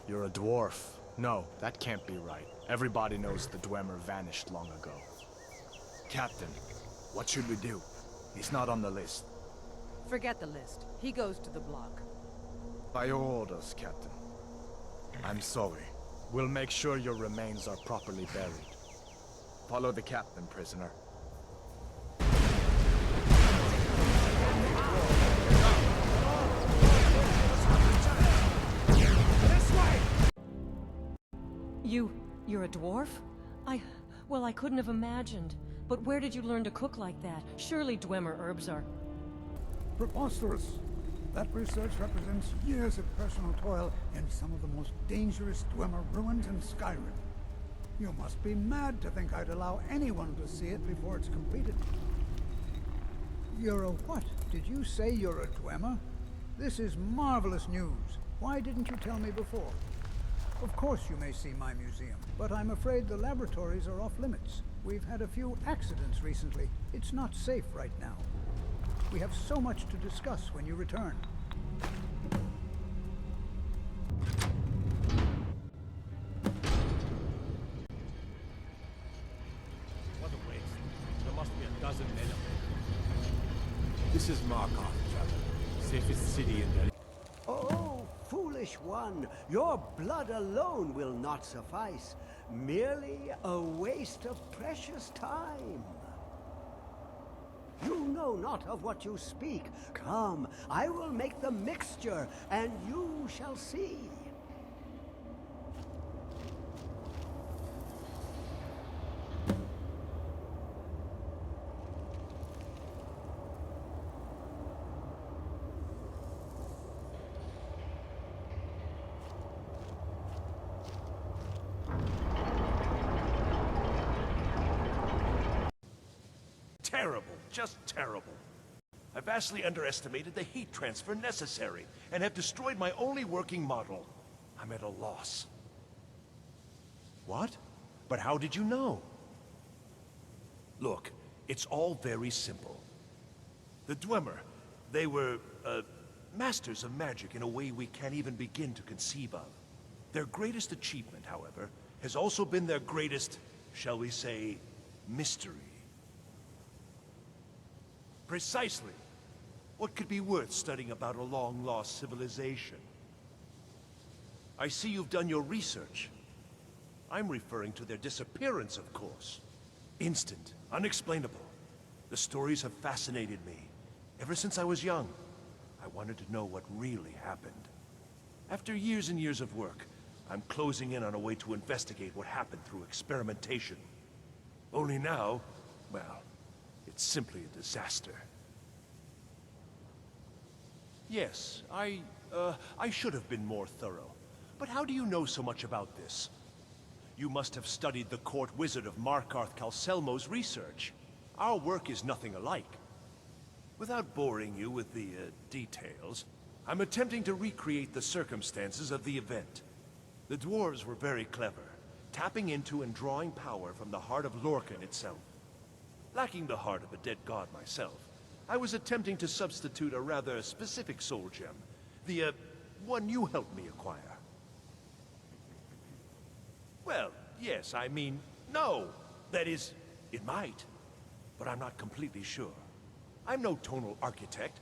You're a dwarf. No, that can't be right. Everybody knows the Dwemer vanished long ago. Captain, what should we do? He's not on the list. Forget the list. He goes to the block. By your orders, Captain. I'm sorry. We'll make sure your remains are properly buried. Follow the captain, prisoner. You're a dwarf? Well, I couldn't have imagined. But where did you learn to cook like that? Surely Dwemer herbs are... Preposterous. That research represents years of personal toil in some of the most dangerous Dwemer ruins in Skyrim. You must be mad to think I'd allow anyone to see it before it's completed. You're a what? Did you say you're a Dwemer? This is marvelous news. Why didn't you tell me before? Of course you may see my museum, but I'm afraid the laboratories are off limits. We've had a few accidents recently. It's not safe right now. We have so much to discuss when you return. What a waste. There must be a dozen men up there. This is Markarth, traveler. Safest city in the... Oh, foolish one, your blood alone will not suffice. Merely a waste of precious time. You know not of what you speak. Come, I will make the mixture, and you shall see. Terrible, just terrible. I vastly underestimated the heat transfer necessary, and have destroyed my only working model. I'm at a loss. What? But how did you know? Look, it's all very simple. The Dwemer, they were, masters of magic in a way we can't even begin to conceive of. Their greatest achievement, however, has also been their greatest, shall we say, mystery. Precisely. What could be worth studying about a long-lost civilization? I see you've done your research. I'm referring to their disappearance, of course. Instant, unexplainable. The stories have fascinated me. Ever since I was young, I wanted to know what really happened. After years and years of work, I'm closing in on a way to investigate what happened through experimentation. Only now, well, it's simply a disaster. Yes, I should have been more thorough. But how do you know so much about this? You must have studied the court wizard of Markarth Calcelmo's research. Our work is nothing alike. Without boring you with the, details, I'm attempting to recreate the circumstances of the event. The dwarves were very clever, tapping into and drawing power from the heart of Lorkhan itself. Lacking the heart of a dead god myself, I was attempting to substitute a rather specific soul gem. The, one you helped me acquire. Well, yes, I mean, no. That is, it might. But I'm not completely sure. I'm no tonal architect.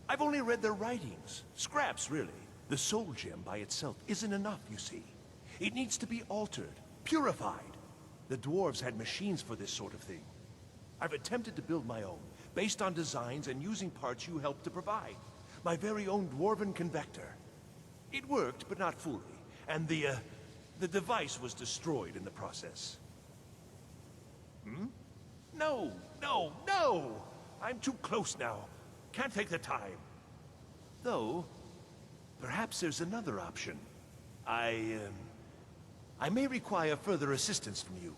I've only read their writings. Scraps, really. The soul gem by itself isn't enough, you see. It needs to be altered, purified. The dwarves had machines for this sort of thing. I've attempted to build my own, based on designs and using parts you helped to provide. My very own dwarven convector. It worked, but not fully. And the device was destroyed in the process. Hmm? No, no, no! I'm too close now. Can't take the time. Though, perhaps there's another option. I may require further assistance from you.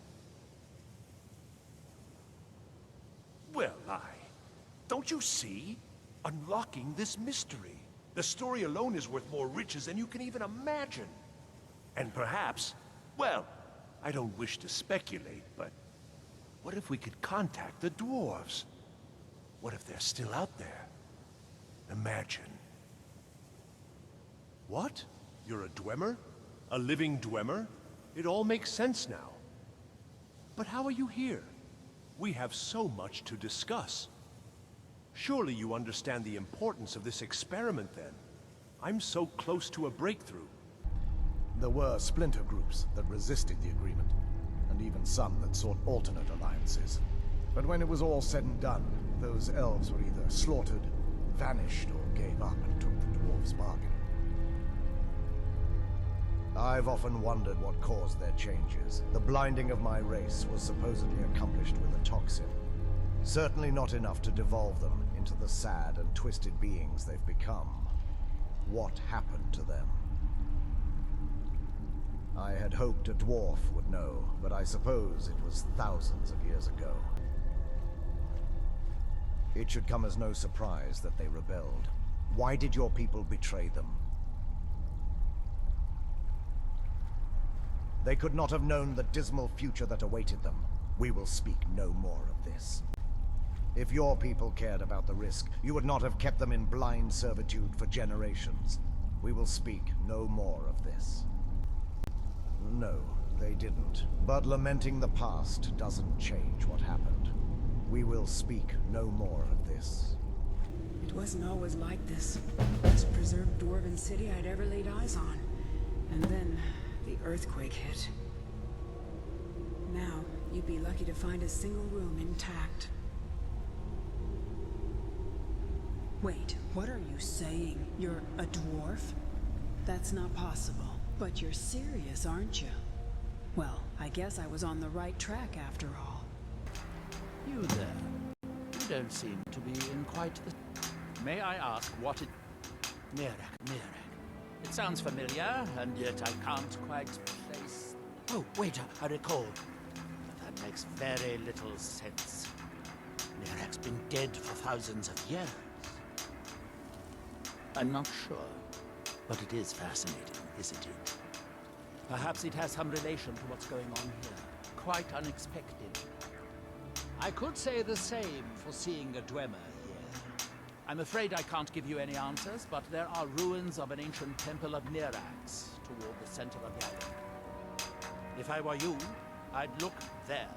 Well, don't you see? Unlocking this mystery. The story alone is worth more riches than you can even imagine. And perhaps, well, I don't wish to speculate, but what if we could contact the dwarves? What if they're still out there? Imagine. What? You're a Dwemer? A living Dwemer? It all makes sense now. But how are you here? We have so much to discuss. Surely you understand the importance of this experiment then? I'm so close to a breakthrough. There were splinter groups that resisted the agreement, and even some that sought alternate alliances. But when it was all said and done, those elves were either slaughtered, vanished, or gave up and took the dwarves' bargain. I've often wondered what caused their changes. The blinding of my race was supposedly accomplished with a toxin. Certainly not enough to devolve them into the sad and twisted beings they've become. What happened to them? I had hoped a dwarf would know, but I suppose it was thousands of years ago. It should come as no surprise that they rebelled. Why did your people betray them? They could not have known the dismal future that awaited them. We will speak no more of this. If your people cared about the risk, you would not have kept them in blind servitude for generations. We will speak no more of this. No, they didn't. But lamenting the past doesn't change what happened. We will speak no more of this. It wasn't always like this. Best preserved dwarven city I'd ever laid eyes on. And then the earthquake hit. Now, you'd be lucky to find a single room intact. Wait, what are you saying? You're a dwarf? That's not possible. But you're serious, aren't you? Well, I guess I was on the right track after all. You there. You don't seem to be in quite the... May I ask what it... Mirek. It sounds familiar, and yet I can't quite place... Oh, wait, I recall. But that makes very little sense. Mirek's been dead for thousands of years. I'm not sure, but it is fascinating, isn't it? Perhaps it has some relation to what's going on here. Quite unexpected. I could say the same for seeing a Dwemer here. I'm afraid I can't give you any answers, but there are ruins of an ancient temple of Mirax toward the center of the island. If I were you, I'd look there.